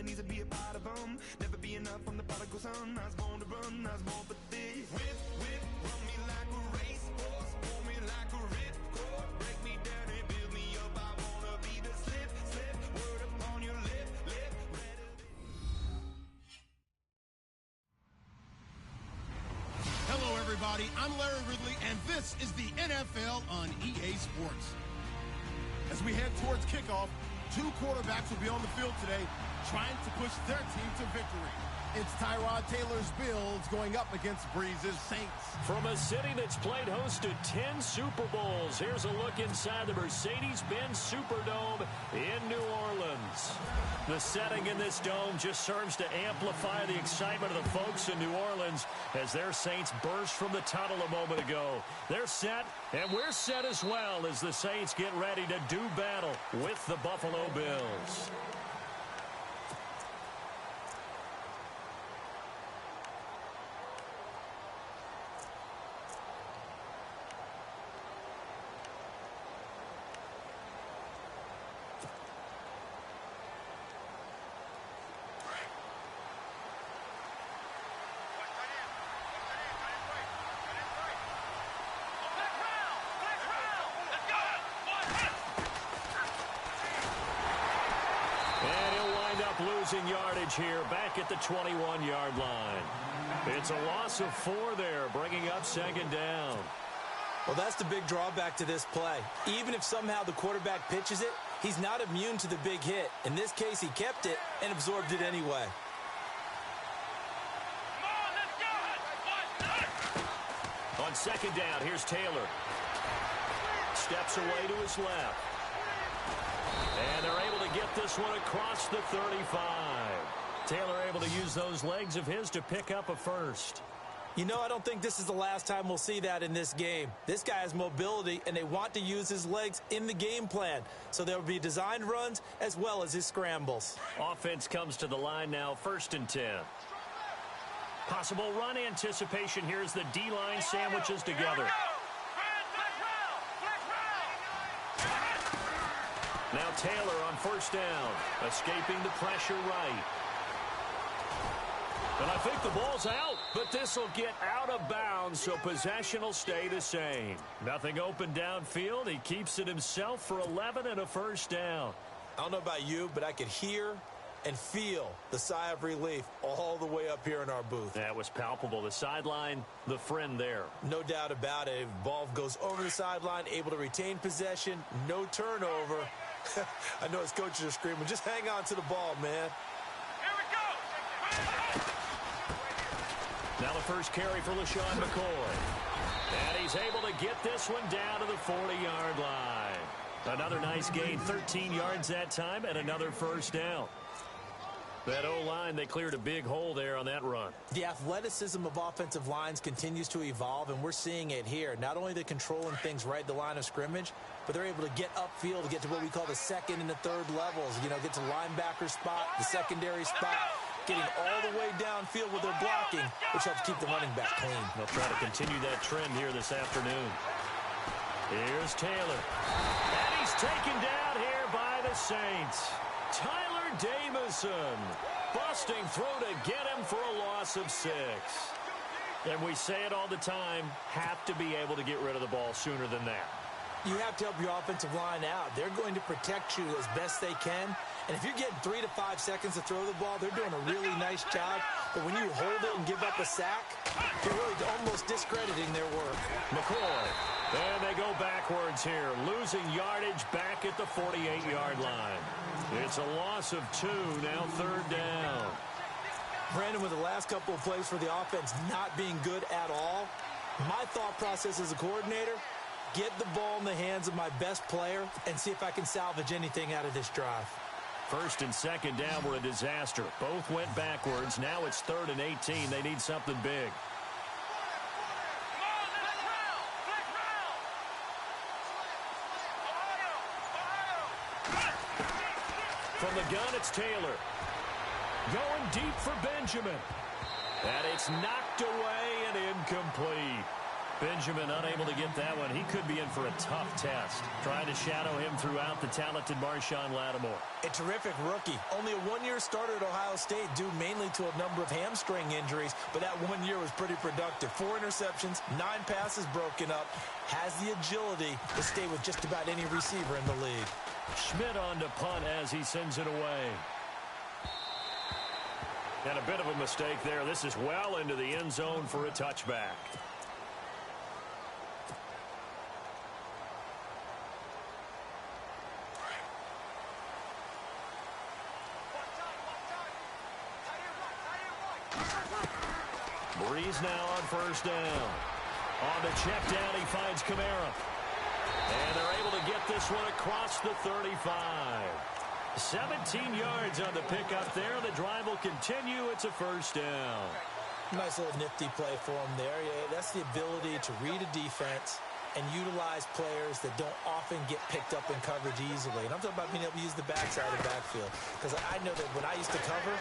needs to be a part of them. Never be enough from the prodigal son. I was born to run, I was born for this. Whip, whip, run me like a racehorse, pull me like a ripcord, break me down and build me up. I wanna be the slip, slip, word upon your lip, lip. Hello, everybody. I'm Larry Ridley, and this is the NFL on EA Sports. As we head towards kickoff, two quarterbacks will be on the field today trying to push their team to victory. It's Tyrod Taylor's Bills going up against Breeze's Saints. From a city that's played host to 10 Super Bowls, here's a look inside the Mercedes-Benz Superdome in New Orleans. The setting in this dome just serves to amplify the excitement of the folks in New Orleans as their Saints burst from the tunnel a moment ago. They're set, and we're set as well as the Saints get ready to do battle with the Buffalo Bills. Losing yardage here back at the 21-yard line. It's a loss of 4 there, bringing up second down. Well, that's the big drawback to this play. Even if somehow the quarterback pitches it, he's not immune to the big hit. In this case, he kept it and absorbed it anyway. On second down, here's Taylor. Steps away to his left. And they're able to get this one across the 35. Taylor able to use those legs of his to pick up a first. You know, I don't think this is the last time we'll see that in this game. This guy has mobility, and they want to use his legs in the game plan. So there will be designed runs as well as his scrambles. Offense comes to the line now, 1st and 10. Possible run anticipation here as the D-line sandwiches together. Now Taylor on 1st down, escaping the pressure right. And I think the ball's out, but this will get out of bounds, so possession will stay the same. Nothing open downfield. He keeps it himself for 11 and a 1st down. I don't know about you, but I could hear and feel the sigh of relief all the way up here in our booth. That was palpable. The sideline, the friend there. No doubt about it. Ball goes over the sideline, able to retain possession, no turnover. I know his coaches are screaming, just hang on to the ball, man. Here we go. Now the first carry for LaShawn McCoy. And he's able to get this one down to the 40-yard line. Another nice gain, 13 yards that time, and another 1st down. That O-line, they cleared a big hole there on that run. The athleticism of offensive lines continues to evolve, and we're seeing it here. Not only they're controlling things right at the line of scrimmage, but they're able to get upfield to get to what we call the 2nd and the 3rd levels. You know, get to linebacker spot, the secondary spot, getting all the way downfield with their blocking, which helps keep the running back clean. They'll try to continue that trend here this afternoon. Here's Taylor. And he's taken down here by the Saints. Tyler Jamison busting through to get him for a loss of 6. And we say it all the time, have to be able to get rid of the ball sooner than that. You have to help your offensive line out. They're going to protect you as best they can. And if you're getting 3 to 5 seconds to throw the ball, they're doing a really nice job. But when you hold it and give up a sack, you're really almost discrediting their work. McCoy. And they go backwards here, losing yardage back at the 48-yard line. It's a loss of 2, now 3rd down. Brandon, with the last couple of plays for the offense not being good at all, my thought process as a coordinator, get the ball in the hands of my best player and see if I can salvage anything out of this drive. 1st and 2nd down were a disaster. Both went backwards. Now it's 3rd and 18. They need something big. From the gun, it's Taylor. Going deep for Benjamin. And it's knocked away and incomplete. Benjamin unable to get that one. He could be in for a tough test. Trying to shadow him throughout, the talented Marshawn Lattimore. A terrific rookie. Only a one-year starter at Ohio State due mainly to a number of hamstring injuries, but that 1 year was pretty productive. 4 interceptions, 9 passes broken up. Has the agility to stay with just about any receiver in the league. Schmidt on to punt as he sends it away. And a bit of a mistake there. This is well into the end zone for a touchback. Breeze now on first down. On the check down, he finds Kamara. And they're able to get this one across the 35. 17 yards on the pickup there. The drive will continue. It's a first down. Nice little nifty play for him there. Yeah, that's the ability to read a defense and utilize players that don't often get picked up in coverage easily. And I'm talking about being able to use the backside of the backfield. Because I know that when I used to cover,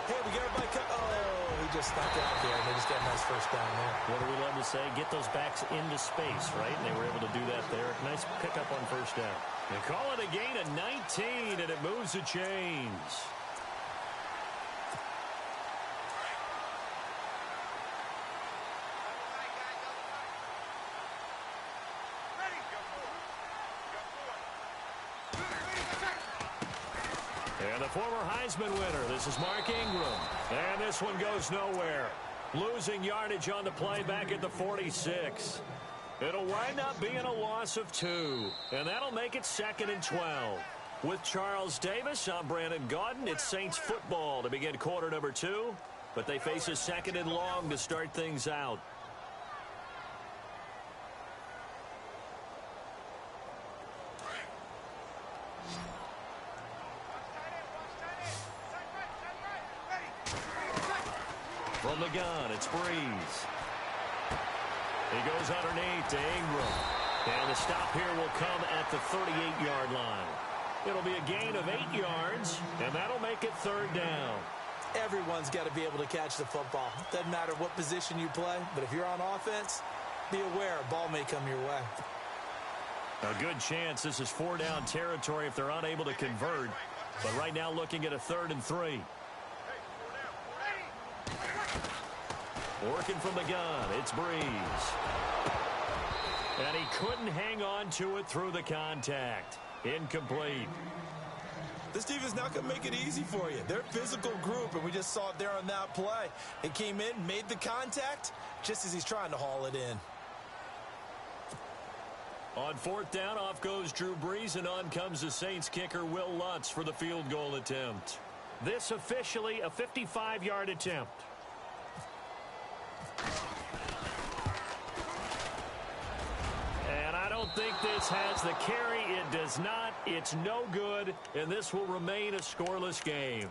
hey, we got everybody oh, he just stuck out there, and they just got a nice first down there. What do we love to say? Get those backs into space, right? And they were able to do that there. Nice pickup on first down. They call it a gain of 19, and it moves the chains. And the former Heisman winner, this is Mark Ingram. And this one goes nowhere. Losing yardage on the play back at the 46. It'll wind up being a loss of 2. And that'll make it 2nd and 12. With Charles Davis, I'm Brandon Gaudin. It's Saints football to begin quarter number 2. But they face a 2nd and long to start things out. From the gun, it's Breeze. He goes underneath to Ingram. And the stop here will come at the 38-yard line. It'll be a gain of 8 yards, and that'll make it 3rd down. Everyone's got to be able to catch the football. Doesn't matter what position you play, but if you're on offense, be aware a ball may come your way. A good chance this is 4-down territory if they're unable to convert. But right now looking at a 3rd and 3. Working from the gun, it's Breeze. And he couldn't hang on to it through the contact. Incomplete. This defense is not going to make it easy for you. They're a physical group, and we just saw it there on that play. It came in, made the contact, just as he's trying to haul it in. On 4th down, off goes Drew Brees, and on comes the Saints kicker, Will Lutz, for the field goal attempt. This officially a 55-yard attempt. And I don't think this has the carry. It does not. It's no good, and this will remain a scoreless game.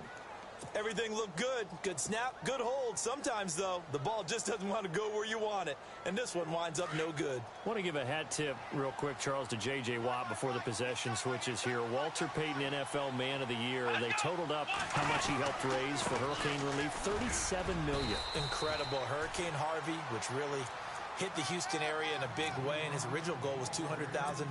Everything looked good. Good snap, good hold. Sometimes, though, the ball just doesn't want to go where you want it. And this one winds up no good. I want to give a hat tip real quick, Charles, to J.J. Watt before the possession switches here. Walter Payton, NFL Man of the Year. They totaled up how much he helped raise for hurricane relief, $37 million. Incredible. Hurricane Harvey, which really hit the Houston area in a big way, and his original goal was $200,000.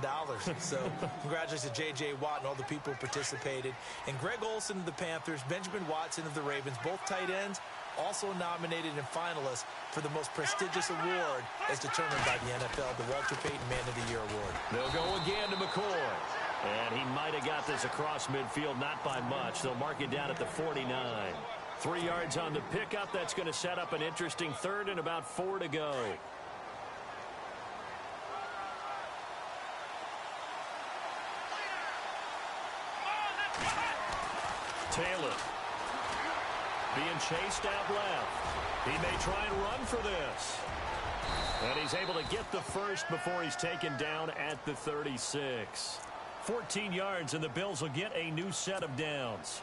So congratulations to J.J. Watt and all the people who participated. And Greg Olsen of the Panthers, Benjamin Watson of the Ravens, both tight ends, also nominated and finalists for the most prestigious award as determined by the NFL, the Walter Payton Man of the Year Award. They'll go again to McCoy. And he might have got this across midfield, not by much. They'll mark it down at the 49. 3 yards on the pickup. That's going to set up an interesting 3rd and about 4 to go. Taylor being chased out left. He may try and run for this. And he's able to get the first before he's taken down at the 36. 14 yards, and the Bills will get a new set of downs.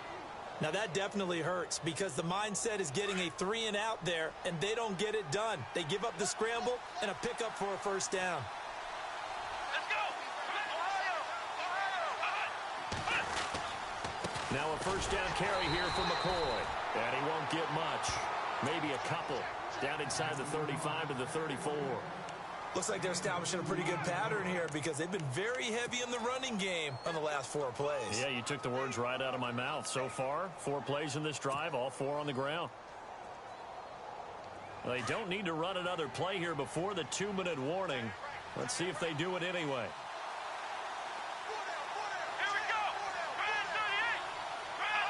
Now that definitely hurts because the mindset is getting a 3 and out there, and they don't get it done. They give up the scramble and a pickup for a first down. Now a first down carry here for McCoy. And he won't get much. Maybe a couple. Down inside the 35 to the 34. Looks like they're establishing a pretty good pattern here because they've been very heavy in the running game on the last 4 plays. Yeah, you took the words right out of my mouth. So far, 4 plays in this drive, all 4 on the ground. They don't need to run another play here before the 2-minute warning. Let's see if they do it anyway. Here we go. Command 38. Command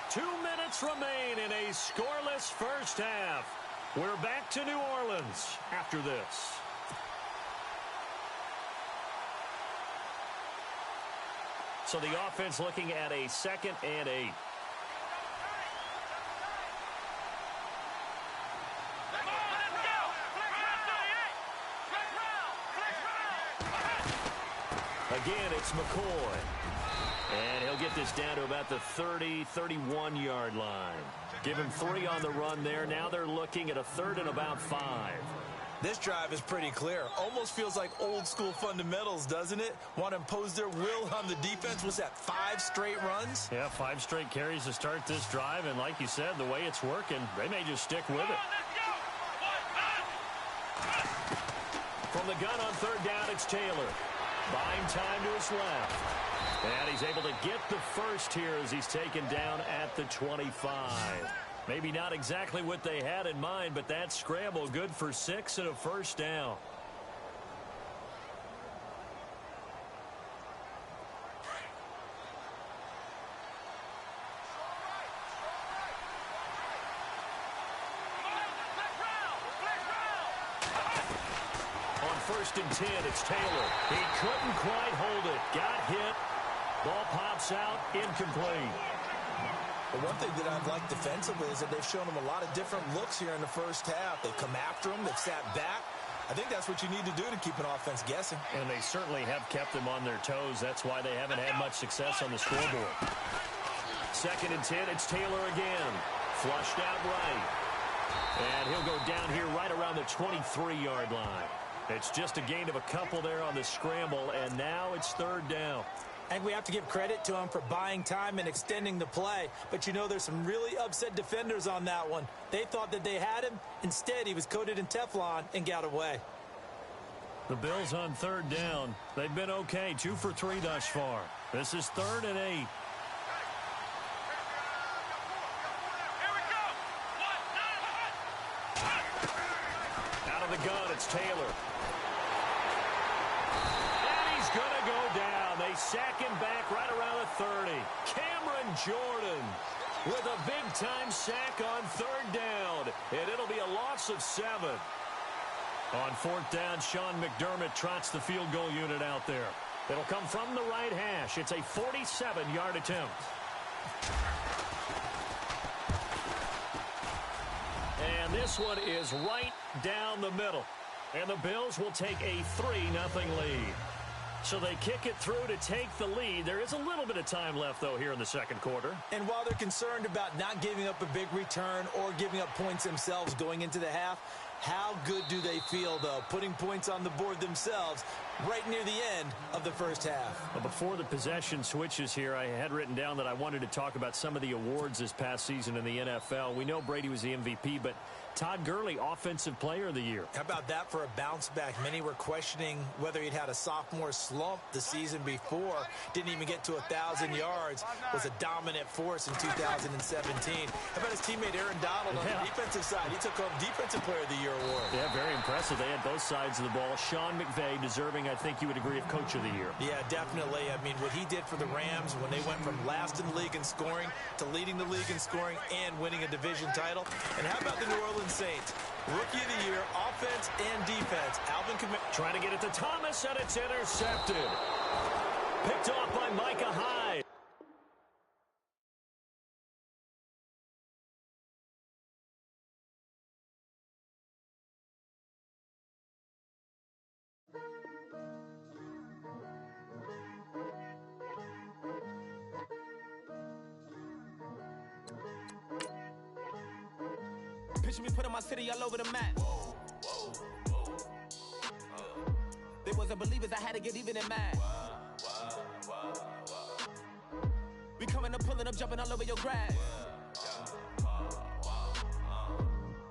38. 2 minutes remain in a scoreless first half. We're back to New Orleans after this. So the offense looking at a 2nd and 8. Again, it's McCoy. And he'll get this down to about the 30, 31-yard line. Give him 3 on the run there. Now they're looking at a 3rd and about 5. This drive is pretty clear. Almost feels like old-school fundamentals, doesn't it? Want to impose their will on the defense. Was that 5 straight runs? Yeah, 5 straight carries to start this drive. And like you said, the way it's working, they may just stick with it. From the gun on 3rd down, it's Taylor. Buying time to his left. And he's able to get the first here as he's taken down at the 25. Maybe not exactly what they had in mind, but that scramble good for 6 and a first down. On 1st and 10, it's Taylor. He couldn't quite hold it. Got hit. Ball pops out, incomplete. The one thing that I've liked defensively is that they've shown him a lot of different looks here in the first half. They've come after him. They've sat back. I think that's what you need to do to keep an offense guessing. And they certainly have kept them on their toes. That's why they haven't had much success on the scoreboard. 2nd and 10, it's Taylor again. Flushed out right. And he'll go down here right around the 23-yard line. It's just a gain of a couple there on the scramble, and now it's 3rd down. And we have to give credit to him for buying time and extending the play. But, you know, there's some really upset defenders on that one. They thought that they had him. Instead, he was coated in Teflon and got away. The Bills on 3rd down. They've been okay, 2 for 3 thus far. This is 3rd and 8. Here we go. Out of the gun, it's Taylor. And he's going to go down. They sack him back right around the 30. Cameron Jordan with a big-time sack on 3rd down. And it'll be a loss of 7. On 4th down, Sean McDermott trots the field goal unit out there. It'll come from the right hash. It's a 47-yard attempt. And this one is right down the middle. And the Bills will take a 3-0 lead. So they kick it through to take the lead. There is a little bit of time left, though, here in the 2nd quarter. And while they're concerned about not giving up a big return or giving up points themselves going into the half, how good do they feel, though, putting points on the board themselves right near the end of the first half? Well, before the possession switches here, I had written down that I wanted to talk about some of the awards this past season in the NFL. We know Brady was the MVP, but Todd Gurley, Offensive Player of the Year. How about that for a bounce back? Many were questioning whether he'd had a sophomore slump the season before. Didn't even get to 1,000 yards. Was a dominant force in 2017. How about his teammate Aaron Donald on the defensive side? He took home Defensive Player of the Year award. Yeah, very impressive. They had both sides of the ball. Sean McVay deserving, I think you would agree, of Coach of the Year. Yeah, definitely. I mean, what he did for the Rams when they went from last in the league in scoring to leading the league in scoring and winning a division title. And how about the New Orleans Saints? Rookie of the Year, offense and defense. Alvin Kamara trying to get it to Thomas, and it's intercepted. Picked off by Micah Hyde. Picture me putting my city all over the map. They wasn't believers, I had to get even in mad. We coming up pulling up. I'm jumping all over your grass.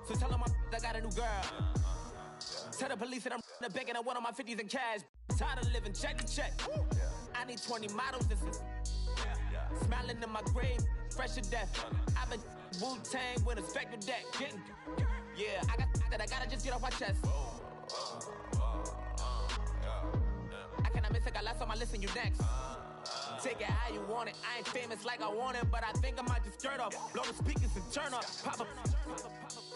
So tell them I got a new girl. Tell the police that I'm the bank and I want all my 50s in cash. Tired of living check to check. I need 20 models. This is smiling in my grave, fresh to death. I've been Wu-Tang with a spectral deck. Yeah, I got that. I gotta just get off my chest. I cannot miss it. Got last on my list and you next. Take it how you want it. I ain't famous like I want it, but I think I might just skirt off. Blow the speakers and turn up. Pop up.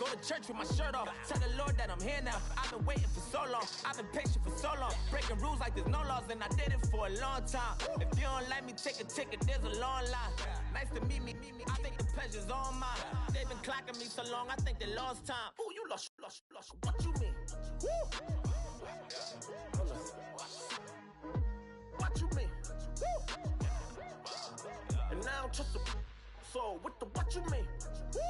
Go to church with my shirt off. Tell the Lord that I'm here now. I've been waiting for so long. I've been patient for so long. Breaking rules like there's no laws, and I did it for a long time. If you don't like me, take a ticket. There's a long line. Nice to meet me. I think the pleasure's all mine. They've been clocking me so long, I think they lost time. Ooh, you lost. What you mean? Woo! What you mean? Woo! And now I'm just a so what the what you mean? Woo!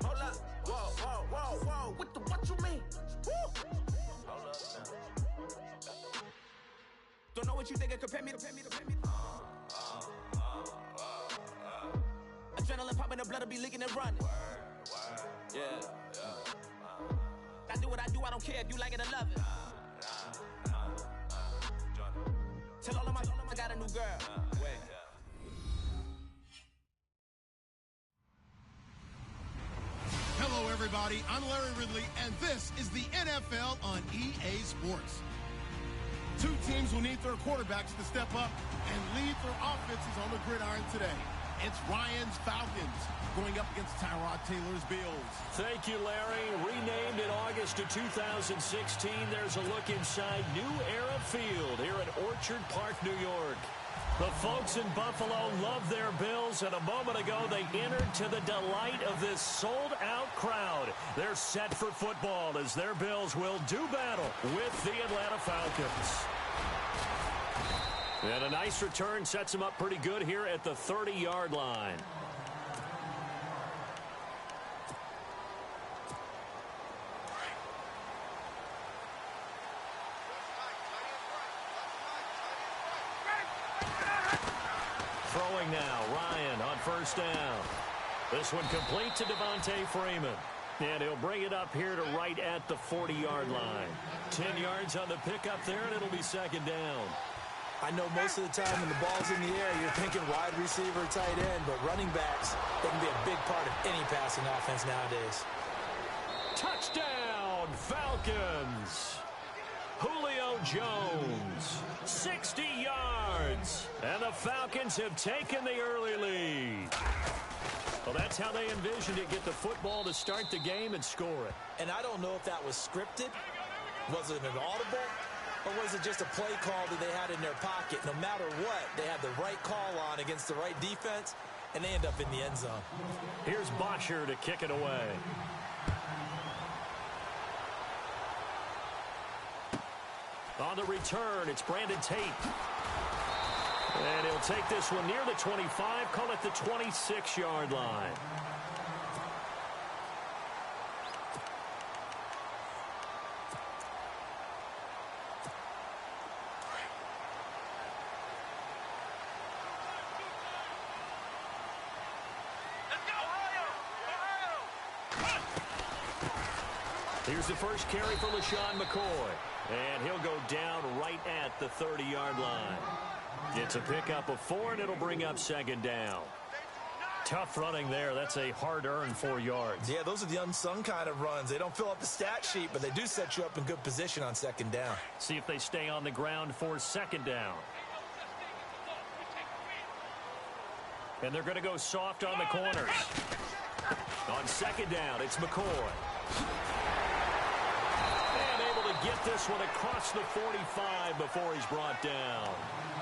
Hold up, whoa, what the what you mean? Woo! Hold up now. Don't know what you think it compare me to. Adrenaline popping, the blood will be leaking and running. Yeah. I do what I do, I don't care if you like it or love it. Tell all of my I got a new girl. Wait. Hello, everybody. I'm Larry Ridley, and this is the NFL on EA Sports. Two teams will need their quarterbacks to step up and lead their offenses on the gridiron today. It's Ryan's Falcons going up against Tyrod Taylor's Bills. Thank you, Larry. Renamed in August of 2016, there's a look inside New Era Field here at Orchard Park, New York. The folks in Buffalo love their Bills, and a moment ago they entered to the delight of this sold-out crowd. They're set for football as their Bills will do battle with the Atlanta Falcons. And a nice return sets them up pretty good here at the 30-yard line. Throwing now, Ryan on first down. This one complete to Devontae Freeman. And he'll bring it up here to right at the 40-yard line. 10 yards on the pickup there, and it'll be second down. I know most of the time when the ball's in the air, you're thinking wide receiver, tight end, but running backs, they can be a big part of any passing offense nowadays. Touchdown, Falcons! Julio Jones, 60 yards, and the Falcons have taken the early lead. Well, that's how they envisioned it, get the football to start the game and score it. And I don't know if that was scripted. Was it an audible? Or was it just a play call that they had in their pocket? No matter what, they had the right call on against the right defense, and they end up in the end zone. Here's Bosher to kick it away. On the return, it's Brandon Tate. And he'll take this one near the 25, call it the 26-yard line. Here's the first carry for LaShawn McCoy. And he'll go down right at the 30-yard line. It's a pickup of 4, and it'll bring up second down. Tough running there. That's a hard-earned 4 yards. Yeah, those are the unsung kind of runs. They don't fill up the stat sheet, but they do set you up in good position on second down. See if they stay on the ground for second down. And they're going to go soft on the corners. On second down, it's McCoy. Get this one across the 45 before he's brought down.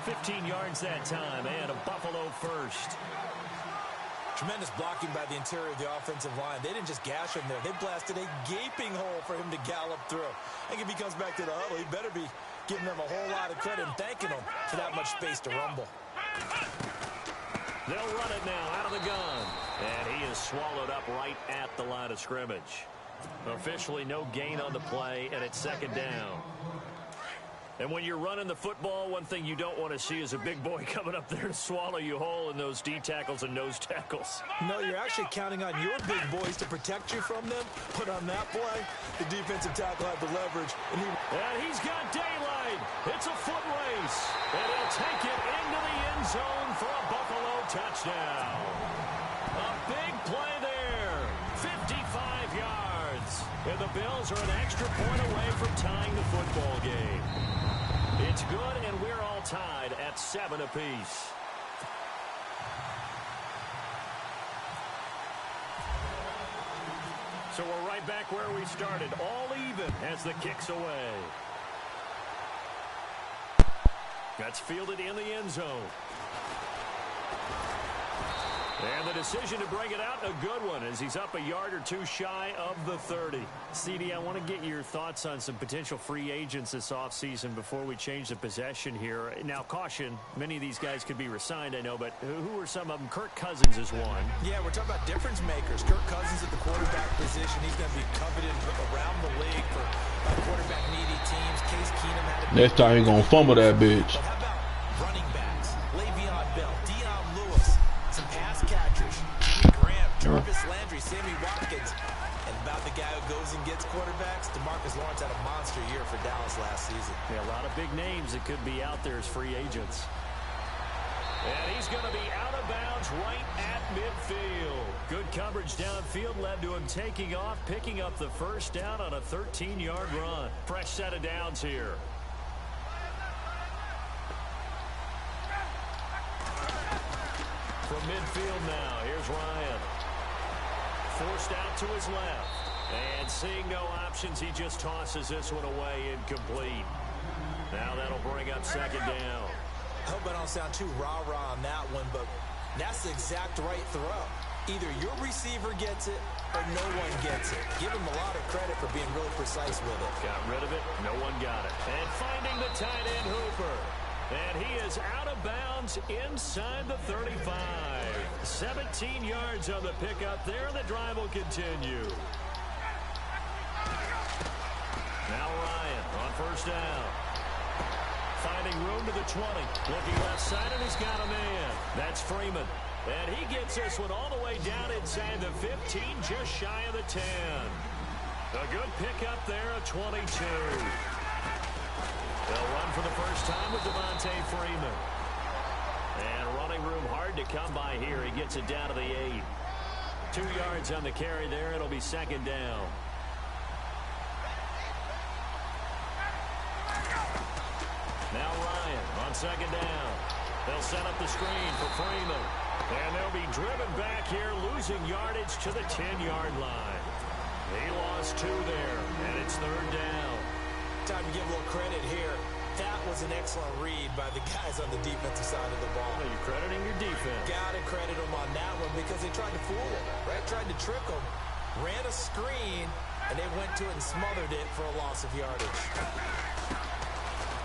15 yards that time, and a Buffalo first. Tremendous blocking by the interior of the offensive line. They didn't just gash him there. They blasted a gaping hole for him to gallop through. I think if he comes back to the huddle, he better be giving them a whole lot of credit and thanking them for that much space to rumble. They'll run it now out of the gun. And he is swallowed up right at the line of scrimmage. Officially no gain on the play, and it's second down. And when you're running the football, one thing you don't want to see is a big boy coming up there to swallow you whole in those D tackles and nose tackles. No, you're actually counting on your big boys to protect you from them. But on that play, the defensive tackle had the leverage. And he's got daylight. It's a foot race. And he'll take it into the end zone for a Buffalo touchdown. A big play there. 55 yards. And the Bills are an extra point away from tying the football game. It's good, and we're all tied at 7 apiece. So we're right back where we started, all even as the kick's away. That's fielded in the end zone. And the decision to bring it out, a good one, as he's up a yard or two shy of the 30. CD, I want to get your thoughts on some potential free agents this offseason before we change the possession here. Now, caution, many of these guys could be re-signed, I know, but who are some of them? Kirk Cousins is one. Yeah, we're talking about difference makers. Kirk Cousins at the quarterback position. He's going to be coveted around the league for quarterback-needy teams. Case Keenum had a... Next time he's going to fumble that bitch. But how about running backs? Le'Veon Bell, Deion Lewis, some pass catchers, Jimmy Graham, Jarvis Landry, Sammy Watkins, and about the guy who goes and gets quarterbacks, DeMarcus Lawrence had a monster year for Dallas last season. Yeah, a lot of big names that could be out there as free agents. And he's going to be out of bounds right at midfield. Good coverage downfield led to him taking off, picking up the first down on a 13-yard run. Fresh set of downs here. From midfield now, here's Ryan. Forced out to his left. And seeing no options, he just tosses this one away incomplete. Now that'll bring up second down. I hope I don't sound too rah-rah on that one, but that's the exact right throw. Either your receiver gets it or no one gets it. Give him a lot of credit for being really precise with it. Got rid of it. No one got it. And finding the tight end Hooper. And he is out of bounds inside the 35. 17 yards on the pickup there. The drive will continue. Now Ryan on first down. Finding room to the 20. Looking left side, and he's got a man. That's Freeman. And he gets this one all the way down inside the 15, just shy of the 10. A good pickup there, a 22. They'll run for the first time with Devontae Freeman. And running room hard to come by here. He gets it down to the 8. 2 yards on the carry there. It'll be second down. Now Ryan on second down. They'll set up the screen for Freeman. And they'll be driven back here, losing yardage to the 10-yard line. He lost 2 there, and it's third down. Time to give a little credit here. That was an excellent read by the guys on the defensive side of the ball. Well, you're crediting your defense. Gotta credit them on that one because they tried to fool him, right? Tried to trick him. Ran a screen, and they went to it and smothered it for a loss of yardage.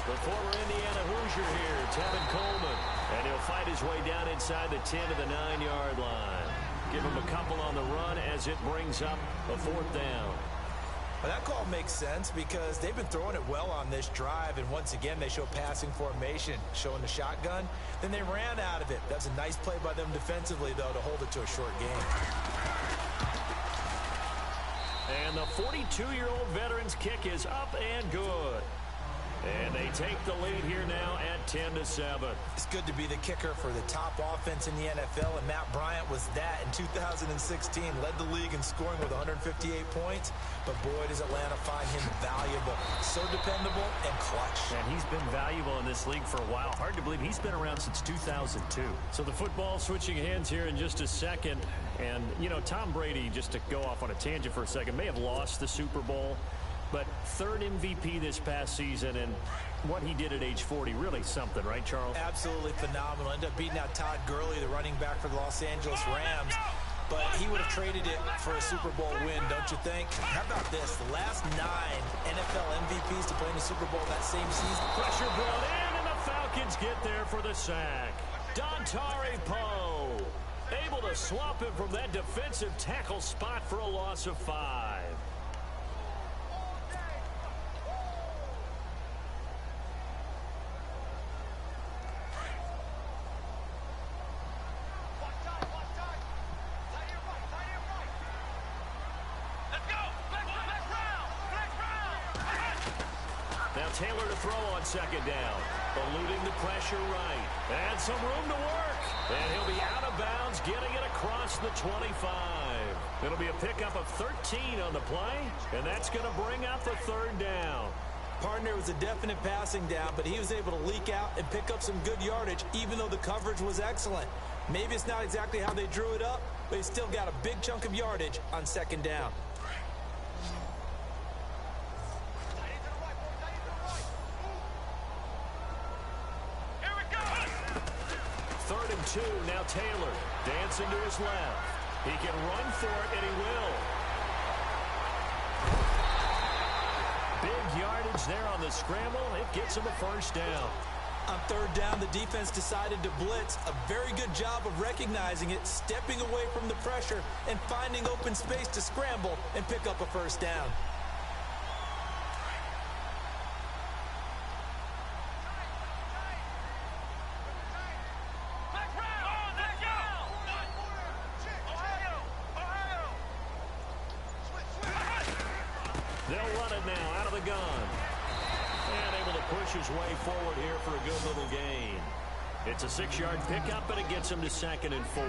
The former Indiana Hoosier here, Tevin Coleman. And he'll fight his way down inside the 10 to the 9-yard line. Give him a couple on the run as it brings up a fourth down. Well, that call makes sense because they've been throwing it well on this drive, and once again they show passing formation, showing the shotgun. Then they ran out of it. That's a nice play by them defensively, though, to hold it to a short game. And the 42-year-old veteran's kick is up and good. And they take the lead here now at 10-7. It's good to be the kicker for the top offense in the NFL, and Matt Bryant was that in 2016. Led the league in scoring with 158 points, but boy, does Atlanta find him valuable. So dependable and clutch. And he's been valuable in this league for a while. Hard to believe he's been around since 2002. So the football switching hands here in just a second. And, you know, Tom Brady, just to go off on a tangent for a second, may have lost the Super Bowl, but third MVP this past season, and what he did at age 40, really something, right, Charles? Absolutely phenomenal. Ended up beating out Todd Gurley, the running back for the Los Angeles Rams, but he would have traded it for a Super Bowl win, don't you think? How about this? The last 9 NFL MVPs to play in the Super Bowl that same season. Pressure brought in, and the Falcons get there for the sack. Dontari Poe able to swap him from that defensive tackle spot for a loss of 5. Now Taylor to throw on second down. Eluding the pressure right. And some room to work. And he'll be out of bounds, getting it across the 25. It'll be a pickup of 13 on the play, and that's going to bring up the third down. Partner, was a definite passing down, but he was able to leak out and pick up some good yardage, even though the coverage was excellent. Maybe it's not exactly how they drew it up, but he still got a big chunk of yardage on second down. Here we go. 3rd and 2, now Taylor dancing to his left. He can run for it, and he will. Big yardage there on the scramble. It gets him a first down. On 3rd down, the defense decided to blitz. A very good job of recognizing it, stepping away from the pressure, and finding open space to scramble and pick up a first down. They'll run it now out of the gun. And able to push his way forward here for a good little gain. It's a 6-yard pickup, and it gets him to 2nd and 4.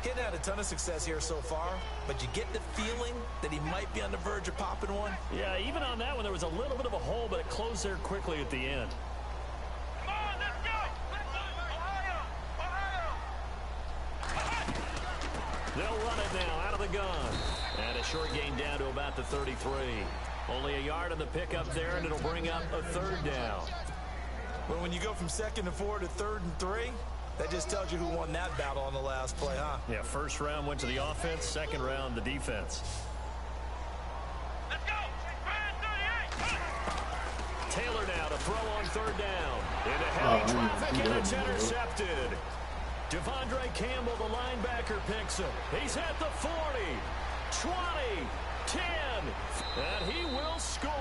He's had a ton of success here so far, but you get the feeling that he might be on the verge of popping one. Yeah, even on that one, there was a little bit of a hole, but it closed there quickly at the end. Come on, let's go. Ohio. They'll run it now out of the gun. And a short gain down to about the 33. Only a yard on the pickup there, and it'll bring up a 3rd down. Well, when you go from 2nd and 4 to 3rd and 3, that just tells you who won that battle on the last play, huh? Yeah, 1st round went to the offense, 2nd round the defense. Let's go. Brand 38. Taylor now to throw on 3rd down. Into heavy traffic, and it's intercepted. Devondre Campbell, the linebacker, picks him. He's at the 40, 20, 10, and he will score.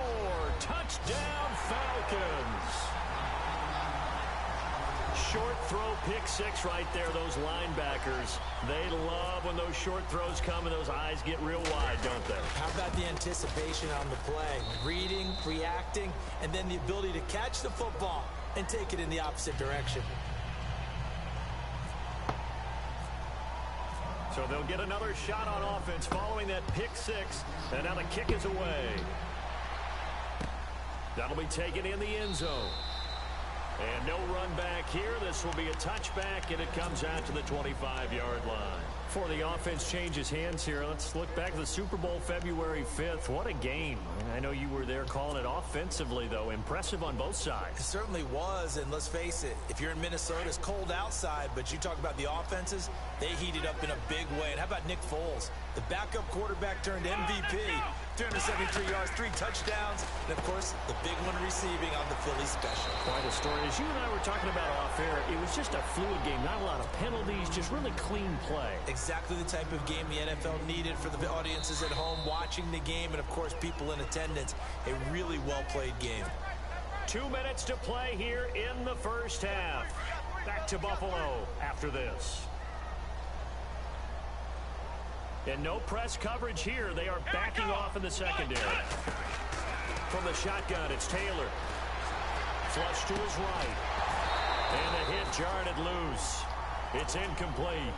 Touchdown, Falcons. Short throw, pick 6 right there, those linebackers. They love when those short throws come and those eyes get real wide, don't they? How about the anticipation on the play? Reading, reacting, and then the ability to catch the football and take it in the opposite direction. So they'll get another shot on offense following that pick 6, and now the kick is away. That'll be taken in the end zone. And no run back here. This will be a touchback, and it comes out to the 25-yard line. Before the offense changes hands here, let's look back to the Super Bowl February 5th. What a game. I know you were there calling it offensively, though. Impressive on both sides. It certainly was, and let's face it, if you're in Minnesota, it's cold outside, but you talk about the offenses, they heated up in a big way. And how about Nick Foles, the backup quarterback turned MVP, 373 yards, 3 touchdowns, and, of course, the big one receiving on the Philly special. Quite a story. As you and I were talking about off air, it was just a fluid game, not a lot of penalties, just really clean play. Exactly the type of game the NFL needed for the audiences at home watching the game and, of course, people in attendance. A really well-played game. 2 minutes to play here in the first half. Back to Buffalo after this. And no press coverage here. They are backing off in the secondary. From the shotgun, it's Taylor. Flush to his right. And a hit jarred it loose. It's incomplete.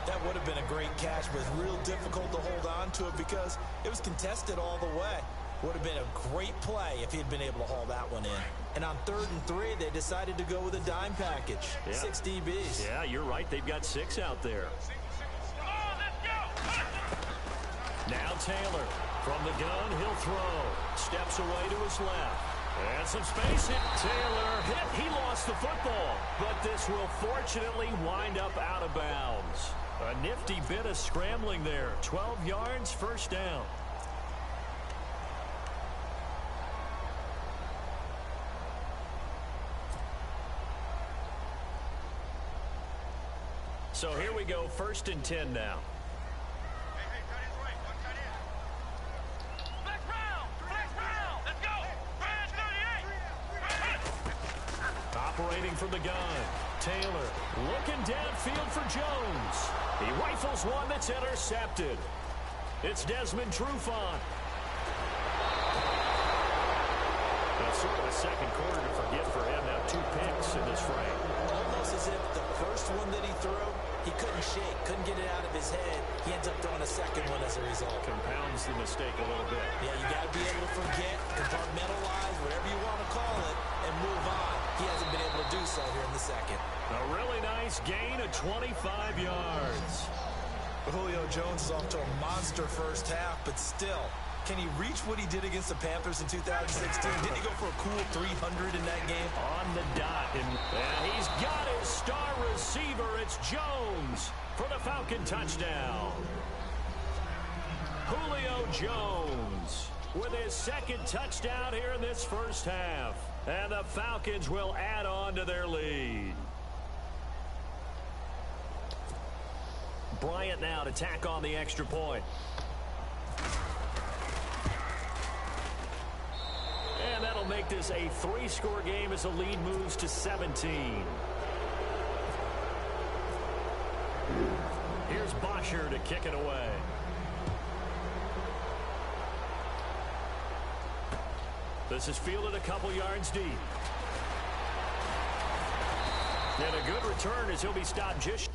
That would have been a great catch, but it's real difficult to hold on to it because it was contested all the way. Would have been a great play if he had been able to haul that one in. And on 3rd and 3, they decided to go with a dime package. Yeah. 6 DBs. Yeah, you're right. They've got 6 out there. Now Taylor from the gun, he'll throw. Steps away to his left. And some space hit. Taylor hit. He lost the football. But this will fortunately wind up out of bounds. A nifty bit of scrambling there. 12 yards, first down. So here we go, 1st and 10 now. Operating from the gun. Taylor looking downfield for Jones. He rifles one that's intercepted. It's Desmond Trufant. sort of a second quarter to forget for him. Now 2 picks in this frame. Almost as if the first one that he threw, he couldn't shake, couldn't get it out of his head. He ends up throwing a second one as a result. Compounds the mistake a little bit. Yeah, you got to be able to forget, compartmentalize, whatever you want to call it, and move on. He hasn't been able to do so here in the second. A really nice gain of 25 yards. Julio Jones is off to a monster first half, but still, can he reach what he did against the Panthers in 2016? Didn't he go for a cool 300 in that game? On the dot. And he's got his star receiver. It's Jones for the Falcon touchdown. Julio Jones with his second touchdown here in this first half. And the Falcons will add on to their lead. Bryant now to tack on the extra point. And that'll make this a 3-score game as the lead moves to 17. Here's Bosher to kick it away. This is fielded a couple yards deep. And a good return as he'll be stopped just